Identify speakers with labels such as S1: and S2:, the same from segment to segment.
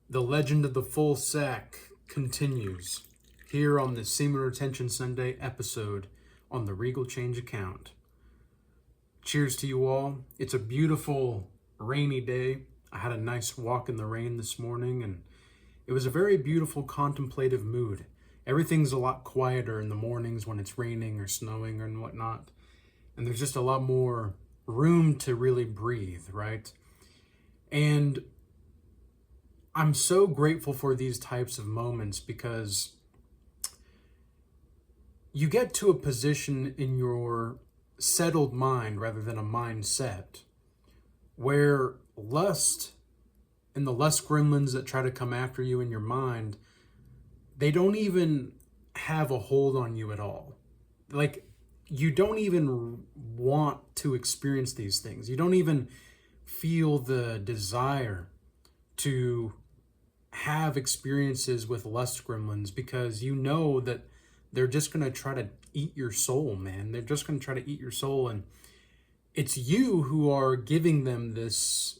S1: The legend of the full sack continues here on the Semen Retention Sunday episode on the Regal Change account. Cheers to you all. It's a beautiful rainy day. I had a nice walk in the rain this morning and it was a very beautiful contemplative mood. Everything's a lot quieter in the mornings when it's raining or snowing and whatnot. And there's just a lot more room to really breathe, right? And I'm so grateful for these types of moments because you get to a position in your settled mind rather than a mindset where lust and the lust gremlins that try to come after you in your mind, they don't even have a hold on you at all. Like, you don't even want to experience these things. You don't even feel the desire to have experiences with lust gremlins because you know that they're just going to try to eat your soul, man. They're just going to try to eat your soul, and it's you who are giving them this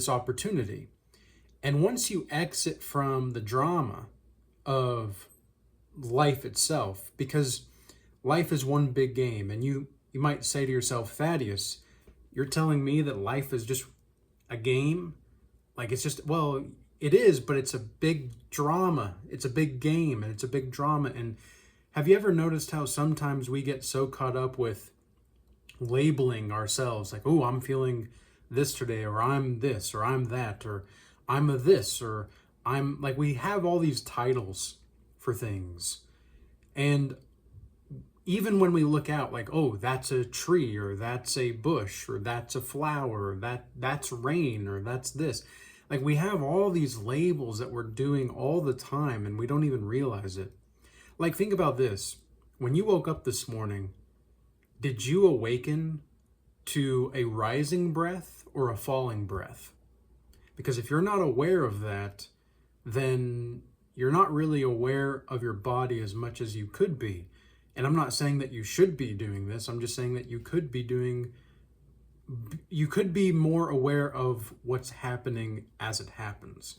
S1: opportunity. And once you exit from the drama of life itself, because life is one big game, and you might say to yourself, Thaddeus, you're telling me that life is just a game? Like, it's just, well, it is, but it's a big drama. It's a big game, and it's a big drama. And have you ever noticed how sometimes we get so caught up with labeling ourselves, like, oh, I'm feeling this today, or I'm this, or I'm that, or I'm a this, or I'm like, we have all these titles for things. And even when we look out, like, oh, that's a tree, or that's a bush, or that's a flower, or that's rain, or that's this. Like, we have all these labels that we're doing all the time, and we don't even realize it. Like, think about this. When you woke up this morning, did you awaken to a rising breath or a falling breath? Because if you're not aware of that, then you're not really aware of your body as much as you could be. And I'm not saying that you should be doing this. I'm just saying that you could be more aware of what's happening as it happens.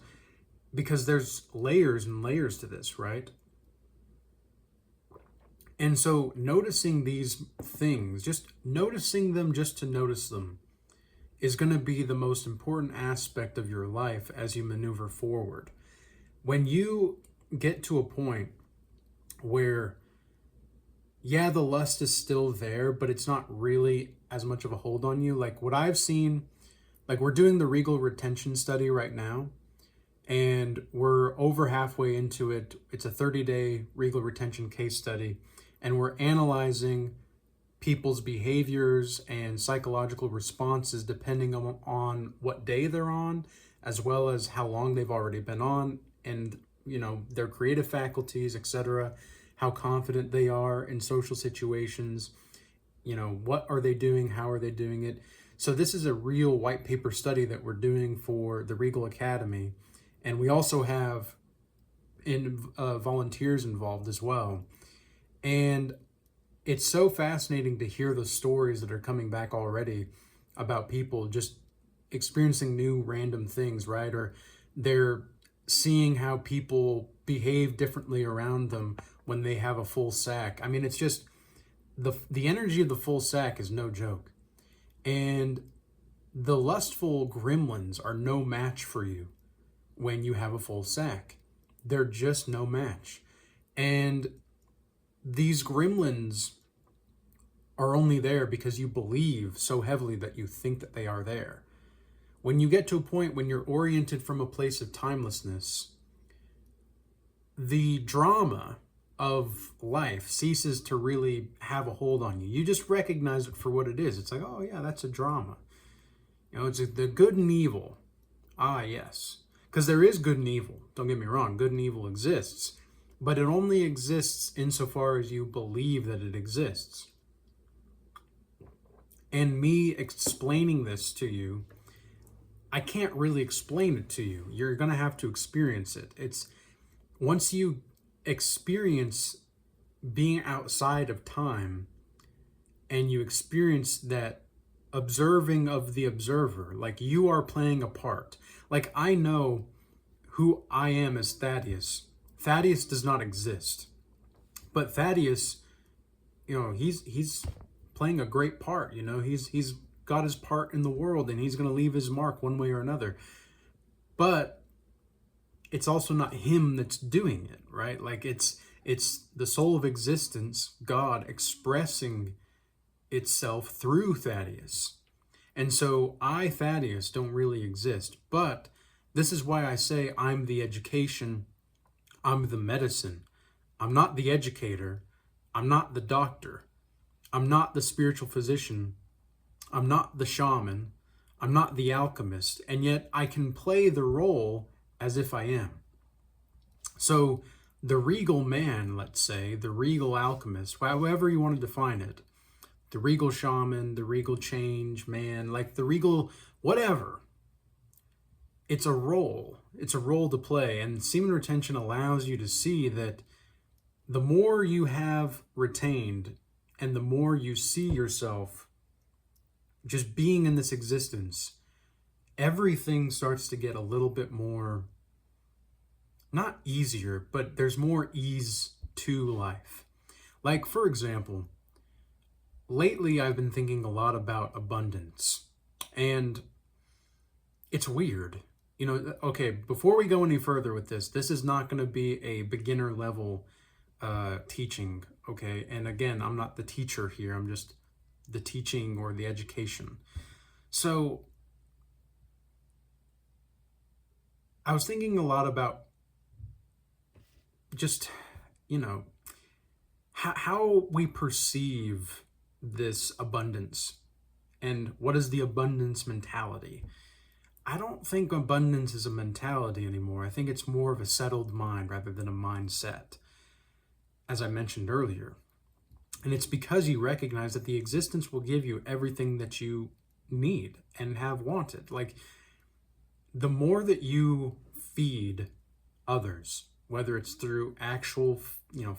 S1: Because there's layers and layers to this, right? And so noticing these things, just noticing them just to notice them, is going to be the most important aspect of your life as you maneuver forward. When you get to a point where, yeah, the lust is still there, but it's not really as much of a hold on you. Like what I've seen, like we're doing the Regal Retention study right now, and we're over halfway into it. It's a 30-day Regal Retention case study, and we're analyzing people's behaviors and psychological responses depending on what day they're on, as well as how long they've already been on, and their creative faculties, etc., how confident they are in social situations, what are they doing, how are they doing it. So this is a real white paper study that we're doing for the Regal Academy, and we also have volunteers involved as well. And it's so fascinating to hear the stories that are coming back already about people just experiencing new random things, right? Or they're seeing how people behave differently around them when they have a full sack. I mean, it's just the energy of the full sack is no joke. And the lustful gremlins are no match for you when you have a full sack. They're just no match. And these gremlins are only there because you believe so heavily that you think that they are there. When you get to a point when you're oriented from a place of timelessness, the drama of life ceases to really have a hold on you. You just recognize it for what it is. It's like, oh yeah, that's a drama. It's the good and evil. Ah, yes. Because there is good and evil. Don't get me wrong. Good and evil exists. But it only exists insofar as you believe that it exists. And me explaining this to you, I can't really explain it to you. You're going to have to experience it. It's once you experience being outside of time and you experience that observing of the observer, like you are playing a part. Like I know who I am as Thaddeus. Thaddeus does not exist. But Thaddeus, he's playing a great part. He's got his part in the world, and he's going to leave his mark one way or another. But it's also not him that's doing it, right? Like it's the soul of existence, God, expressing itself through Thaddeus. And so I, Thaddeus, don't really exist. But this is why I say I'm the education, I'm the medicine. I'm not the educator. I'm not the doctor. I'm not the spiritual physician. I'm not the shaman. I'm not the alchemist. And yet I can play the role as if I am. So the regal man, let's say, the regal alchemist, however you want to define it, the regal shaman, the regal change man, like the regal whatever, it's a role. It's a role to play. And semen retention allows you to see that the more you have retained and the more you see yourself just being in this existence, everything starts to get a little bit more, not easier, but there's more ease to life. Like, for example, lately I've been thinking a lot about abundance, and it's weird. Okay, before we go any further with this is not going to be a beginner level teaching, okay? And again, I'm not the teacher here, I'm just the teaching or the education. So I was thinking a lot about just, how we perceive this abundance and what is the abundance mentality. I don't think abundance is a mentality anymore. I think it's more of a settled mind rather than a mindset, as I mentioned earlier. And it's because you recognize that the existence will give you everything that you need and have wanted. Like, the more that you feed others, whether it's through actual,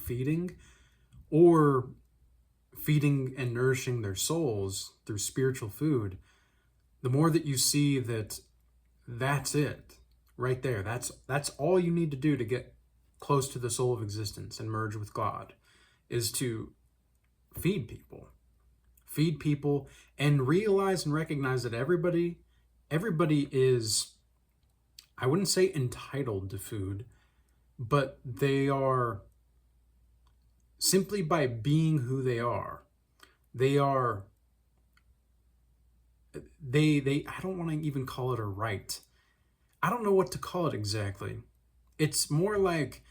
S1: feeding, or feeding and nourishing their souls through spiritual food, the more that you see that that's it right there. That's all you need to do to get close to the soul of existence and merge with God, is to feed people and realize and recognize that everybody is, I wouldn't say entitled to food, but they are, simply by being who they are, they I don't want to even call it a right. I don't know what to call it exactly. It's more like,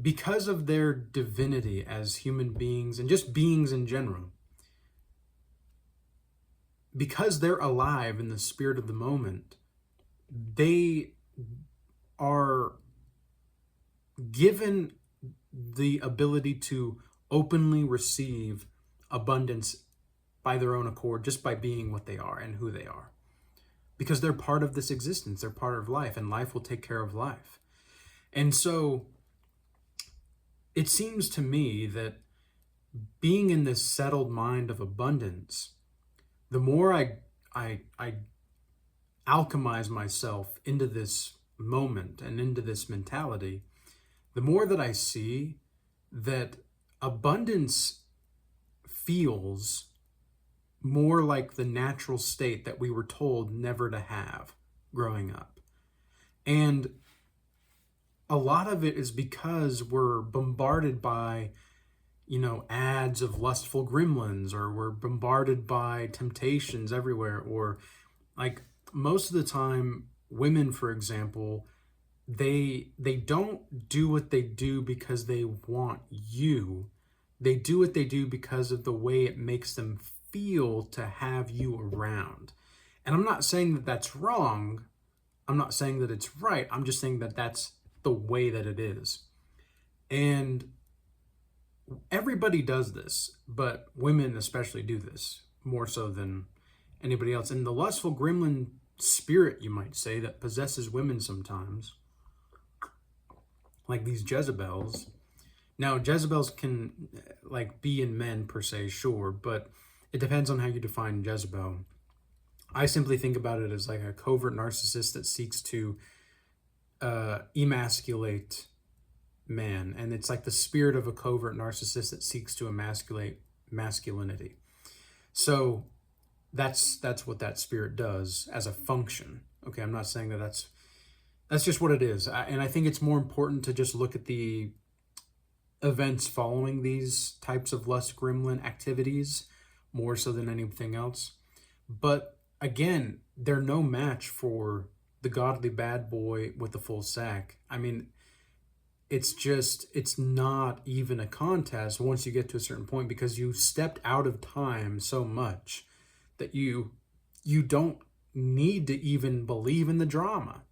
S1: because of their divinity as human beings and just beings in general, because they're alive in the spirit of the moment, they are given the ability to openly receive abundance by their own accord, just by being what they are and who they are. Because they're part of this existence, they're part of life, and life will take care of life. And so it seems to me that being in this settled mind of abundance, the more I alchemize myself into this moment and into this mentality, the more that I see that abundance feels more like the natural state that we were told never to have growing up. And a lot of it is because we're bombarded by, ads of lustful gremlins, or we're bombarded by temptations everywhere, or like most of the time, women, for example, they don't do what they do because they want you. They do what they do because of the way it makes them feel to have you around. And I'm not saying that that's wrong. I'm not saying that it's right. I'm just saying that that's the way that it is. And everybody does this, but women especially do this more so than anybody else. And the lustful gremlin spirit, you might say, that possesses women sometimes, like these Jezebels. Now, Jezebels can be in men per se, sure, but it depends on how you define Jezebel. I simply think about it as like a covert narcissist that seeks to emasculate man, and it's like the spirit of a covert narcissist that seeks to emasculate masculinity. So that's what that spirit does as a function. Okay, I'm not saying that that's just what it is. And I think it's more important to just look at the events following these types of lust gremlin activities more so than anything else. But again, they're no match for the godly bad boy with the full sack. I mean, it's not even a contest once you get to a certain point, because you stepped out of time so much that you don't need to even believe in the drama.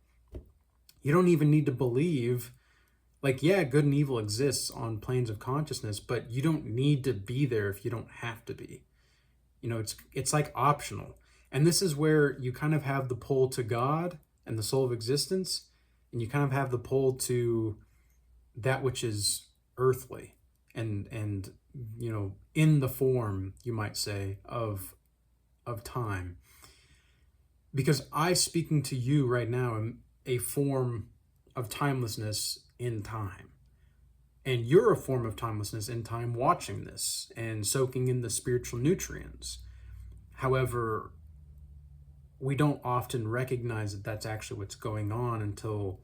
S1: You don't even need to believe, like, yeah, good and evil exists on planes of consciousness, but you don't need to be there if you don't have to be. You know, it's like optional. And this is where you kind of have the pull to God and the soul of existence, and you kind of have the pull to that which is earthly and you know, in the form, you might say, of time. Because I, speaking to you right now, am a form of timelessness in time. And you're a form of timelessness in time watching this and soaking in the spiritual nutrients. However, we don't often recognize that that's actually what's going on until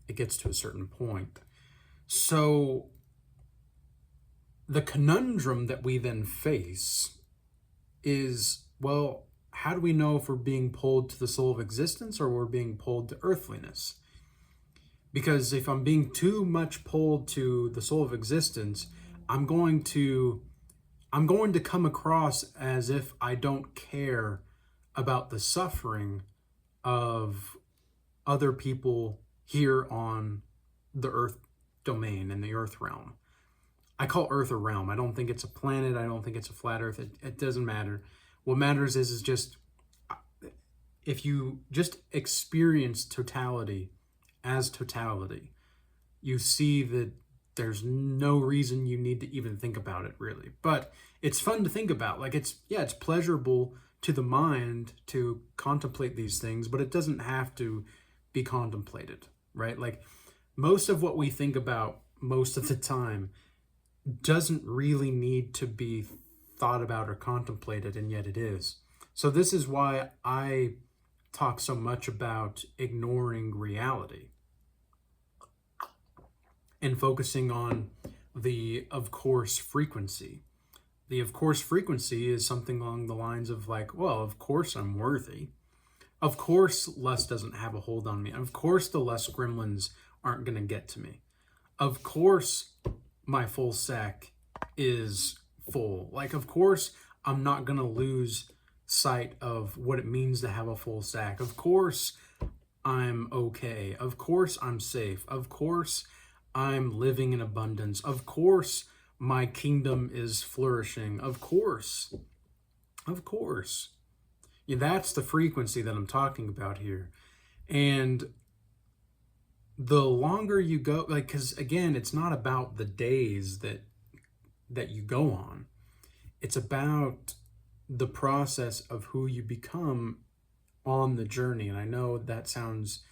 S1: it gets to a certain point. So the conundrum that we then face is, well, how do we know if we're being pulled to the soul of existence or we're being pulled to earthliness? Because if I'm being too much pulled to the soul of existence, I'm going to come across as if I don't care about the suffering of other people here on the earth domain and the earth realm. I call earth a realm. I don't think it's a planet. I don't think it's a flat earth. It doesn't matter. What matters is just, if you just experience totality as totality, you see that there's no reason you need to even think about it, really. But it's fun to think about. Like, it's pleasurable to the mind to contemplate these things, but it doesn't have to be contemplated, right? Like, most of what we think about most of the time doesn't really need to be thought about or contemplated, and yet it is. So this is why I talk so much about ignoring reality and focusing on the of course frequency. The of course frequency is something along the lines of, like, well, of course I'm worthy. Of course lust doesn't have a hold on me. Of course the lust gremlins aren't going to get to me. Of course my full sack is full. Like, of course I'm not going to lose sight of what it means to have a full sack. Of course I'm okay. Of course I'm safe. Of course I'm living in abundance. Of course my kingdom is flourishing. Of course. Yeah, that's the frequency that I'm talking about here. And the longer you go, like, because again, it's not about the days that you go on. It's about the process of who you become on the journey. And I know that sounds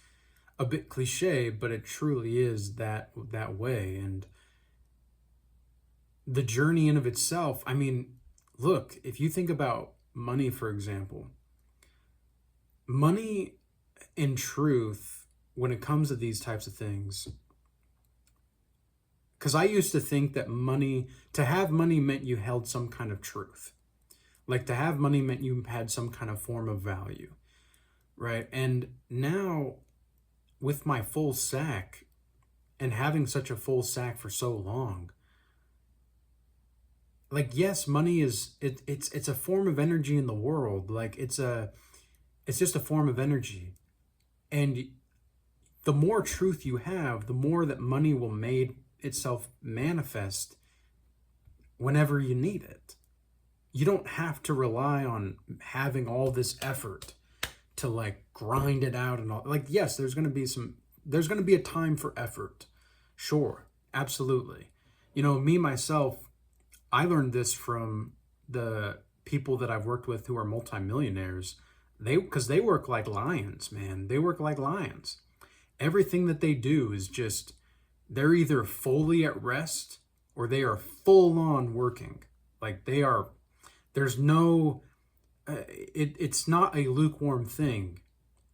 S1: a bit cliche, but it truly is that way. And the journey in of itself, I mean, look, if you think about money, for example, money in truth, when it comes to these types of things, because I used to think that to have money meant you held some kind of truth. Like, to have money meant you had some kind of form of value, right? And now, with my full sack, and having such a full sack for so long, like, yes, money is, it's a form of energy in the world. Like, it's just a form of energy. And the more truth you have, the more that money will make itself manifest whenever you need it. You don't have to rely on having all this effort to, like, grind it out and all. Like, yes, there's going to be a time for effort. Sure, absolutely. You know, me, myself, I learned this from the people that I've worked with who are multimillionaires. Because they work like lions, man. They work like lions. everything that they do is just, they're either fully at rest or they are full on working. Like there's no, it's not a lukewarm thing.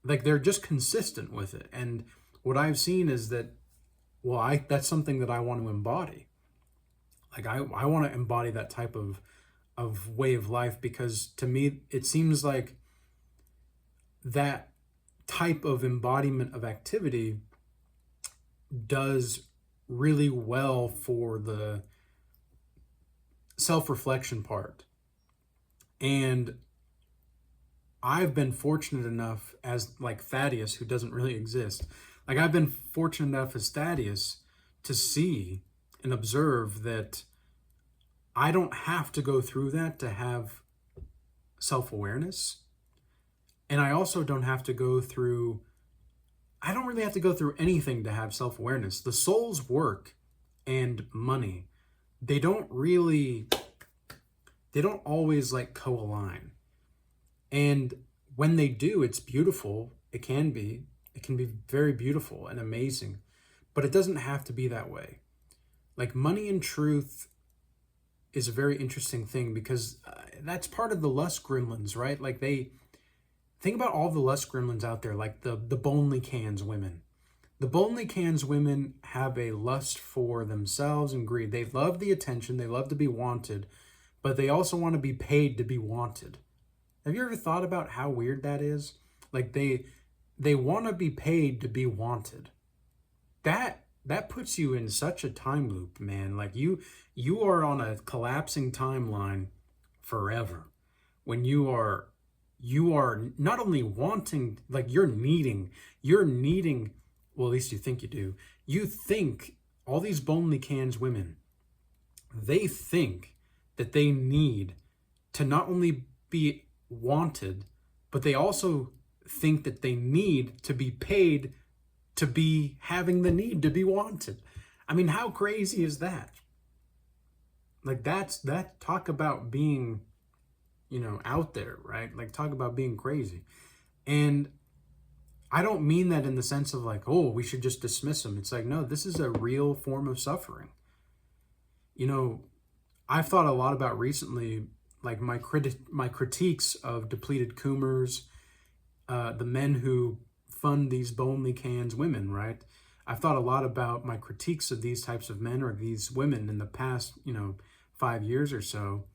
S1: Like they're just consistent with it. And what I've seen is that, well, that's something that I want to embody. Like I want to embody that type of way of life, because to me it seems like that type of embodiment of activity does really well for the self-reflection part. And I've been fortunate enough as like Thaddeus, who doesn't really exist. Like I've been fortunate enough as Thaddeus to see and observe that I don't have to go through that to have self-awareness. And I also don't have to go through, I don't really have to go through anything to have self-awareness. The soul's work and money, they don't always like co-align. And when they do, it's beautiful. It can be very beautiful and amazing, but it doesn't have to be that way. Like money and truth is a very interesting thing, because that's part of the lust gremlins, right? Like think about all the lust gremlins out there, like the Bonely Cans women. The Bonely Cans women have a lust for themselves and greed. They love the attention. They love to be wanted, but they also want to be paid to be wanted. Have you ever thought about how weird that is? Like they want to be paid to be wanted. That puts you in such a time loop, man. Like you are on a collapsing timeline forever. When you are not only wanting, like you're needing, well, at least you think you do. You think all these Bonely Cans women, they think that they need to not only be wanted, but they also think that they need to be paid to be having the need to be wanted. I mean, how crazy is that? Like that talk about being, out there, right? Like talk about being crazy. And I don't mean that in the sense of like, oh, we should just dismiss them. It's like, no, this is a real form of suffering. I've thought a lot about recently, like my critiques of depleted Coomers, the men who fund these Bonely Cans women, right? I've thought a lot about my critiques of these types of men or these women in the past, 5 years or so,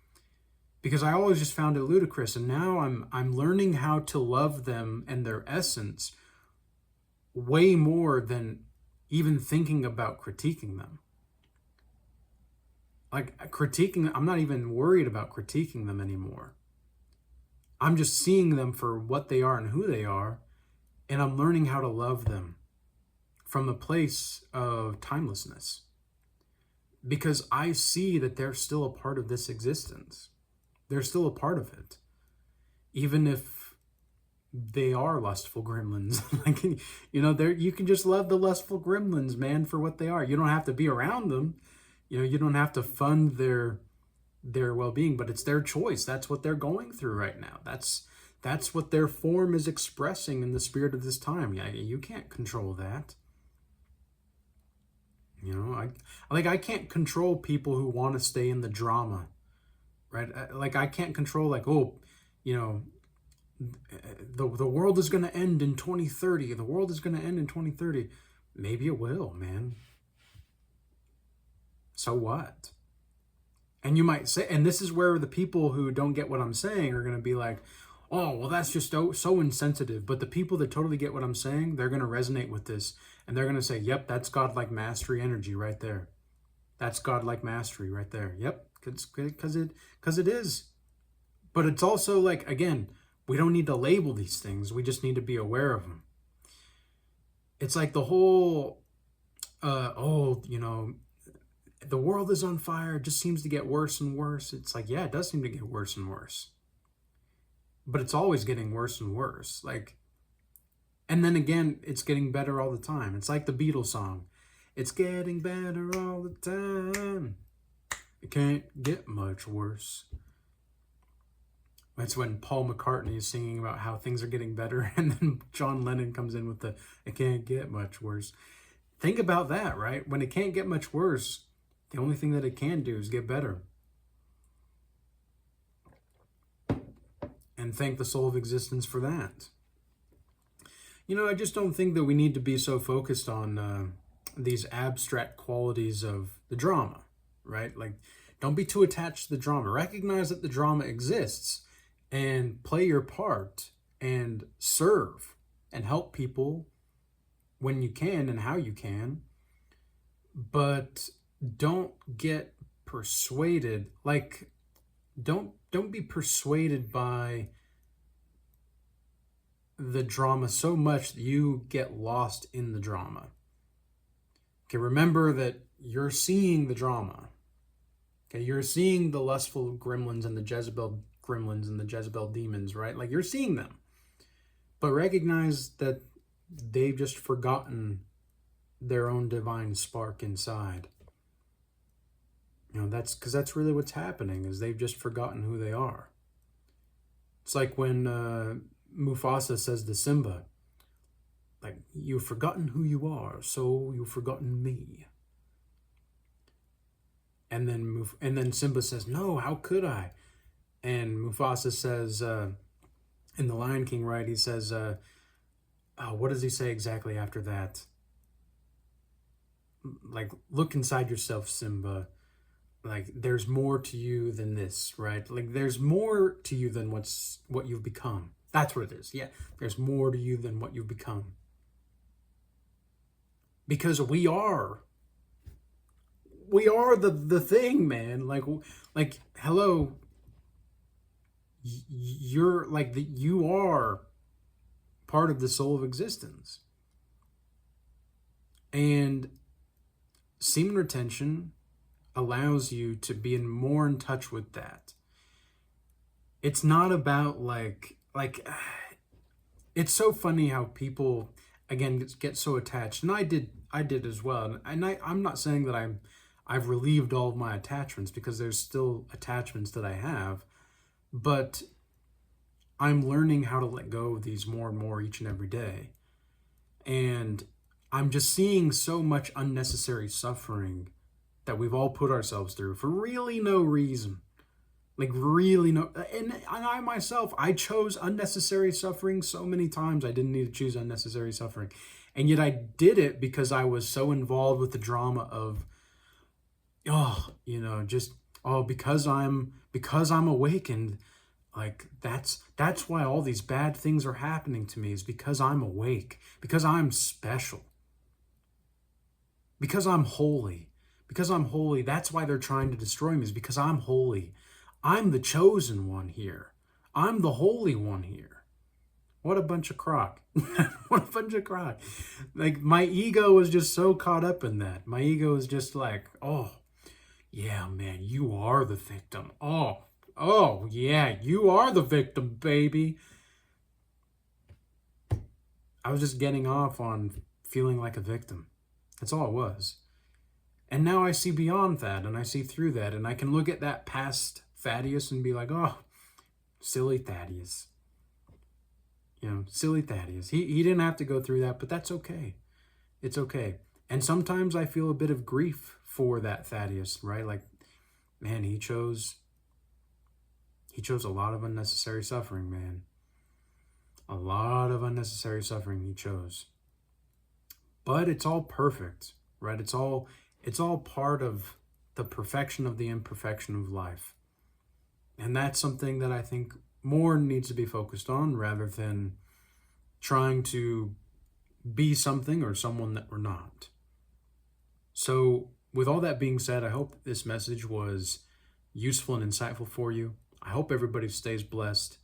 S1: because I always just found it ludicrous. And now I'm learning how to love them and their essence way more than even thinking about critiquing them. Like critiquing, I'm not even worried about critiquing them anymore. I'm just seeing them for what they are and who they are, and I'm learning how to love them from a place of timelessness, because I see that they're still a part of this existence. They're still a part of it, even if they are lustful gremlins. Like, you can just love the lustful gremlins, man, for what they are. You don't have to be around them. You don't have to fund their well-being, but it's their choice. That's what they're going through right now. That's what their form is expressing in the spirit of this time. Yeah, you can't control that. I can't control people who want to stay in the drama, right? Like I can't control the world is going to end in 2030. The world is going to end in 2030. Maybe it will, man. So what? And you might say, and this is where the people who don't get what I'm saying are going to be like, oh, well, that's just so insensitive. But the people that totally get what I'm saying, they're going to resonate with this. And they're going to say, yep, that's godlike mastery energy right there. That's godlike mastery right there. Yep, because it is. But it's also like, again, we don't need to label these things. We just need to be aware of them. It's like the whole, the world is on fire. It just seems to get worse and worse. It's like, yeah, it does seem to get worse and worse. But it's always getting worse and worse. Like, and then again, it's getting better all the time. It's like the Beatles song. It's getting better all the time. It can't get much worse. That's when Paul McCartney is singing about how things are getting better, and then John Lennon comes in with the "it can't get much worse." Think about that, right? When it can't get much worse, the only thing that it can do is get better. And thank the soul of existence for that. I just don't think that we need to be so focused on these abstract qualities of the drama, right? Like, don't be too attached to the drama. Recognize that the drama exists and play your part and serve and help people when you can and how you can. But don't get persuaded. Like, don't be persuaded by the drama so much that you get lost in the drama. Okay, remember that you're seeing the drama. Okay, you're seeing the lustful gremlins and the Jezebel gremlins and the Jezebel demons, right? Like, you're seeing them. But recognize that they've just forgotten their own divine spark inside. That's because that's really what's happening, is they've just forgotten who they are. It's like when Mufasa says to Simba, like, "You've forgotten who you are, so you've forgotten me." And then Simba says, "No, how could I?" And Mufasa says, in The Lion King, right? He says, what does he say exactly after that? Like, "Look inside yourself, Simba. Like, there's more to you than this," right? Like, there's more to you than what you've become. That's what it is. Yeah, there's more to you than what you've become. Because we are the thing, man. Like, hello, you're like you are part of the soul of existence. And semen retention allows you to be more in touch with that. It's not about like it's so funny how people again get so attached, and I did as well. And I'm not saying that I've relieved all of my attachments, because there's still attachments that I have, but I'm learning how to let go of these more and more each and every day. And I'm just seeing so much unnecessary suffering that we've all put ourselves through for really no reason. Like, really no. And I myself, I chose unnecessary suffering so many times. I didn't need to choose unnecessary suffering. And yet I did it because I was so involved with the drama of, because I'm awakened, like, that's why all these bad things are happening to me, is because I'm awake, because I'm special, because I'm holy. Because I'm holy, that's why they're trying to destroy me, is because I'm holy. I'm the chosen one here. I'm the holy one here. What a bunch of crock. What a bunch of crock. Like, my ego was just so caught up in that. My ego was just like, "Oh, yeah, man, you are the victim. Oh, yeah, you are the victim, baby." I was just getting off on feeling like a victim. That's all it was. And now I see beyond that, and I see through that, and I can look at that past Thaddeus and be like, "Oh, silly Thaddeus. Silly Thaddeus. He didn't have to go through that, but that's okay. It's okay." And sometimes I feel a bit of grief for that Thaddeus, right? Like, man, he chose a lot of unnecessary suffering, man. A lot of unnecessary suffering he chose. But it's all perfect, right? It's all part of the perfection of the imperfection of life. And that's something that I think more needs to be focused on, rather than trying to be something or someone that we're not. So with all that being said, I hope this message was useful and insightful for you. I hope everybody stays blessed.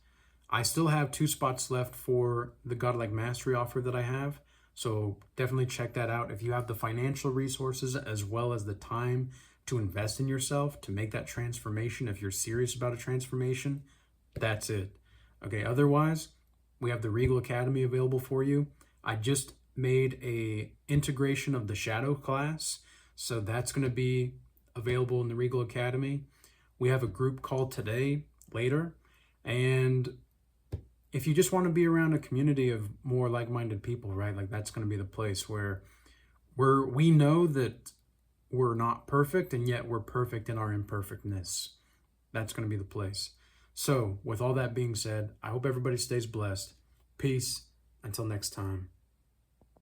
S1: I still have 2 spots left for the Godlike Mastery offer that I have. So definitely check that out. If you have the financial resources as well as the time to invest in yourself to make that transformation, if you're serious about a transformation, that's it. Okay, otherwise, we have the Regal Academy available for you. I just made a integration of the Shadow class, so that's going to be available in the Regal Academy. We have a group call today, later, And if you just want to be around a community of more like-minded people, right? Like that's going to be the place where we know that we're not perfect and yet we're perfect in our imperfectness. That's going to be the place. So with all that being said, I hope everybody stays blessed. Peace. Until next time.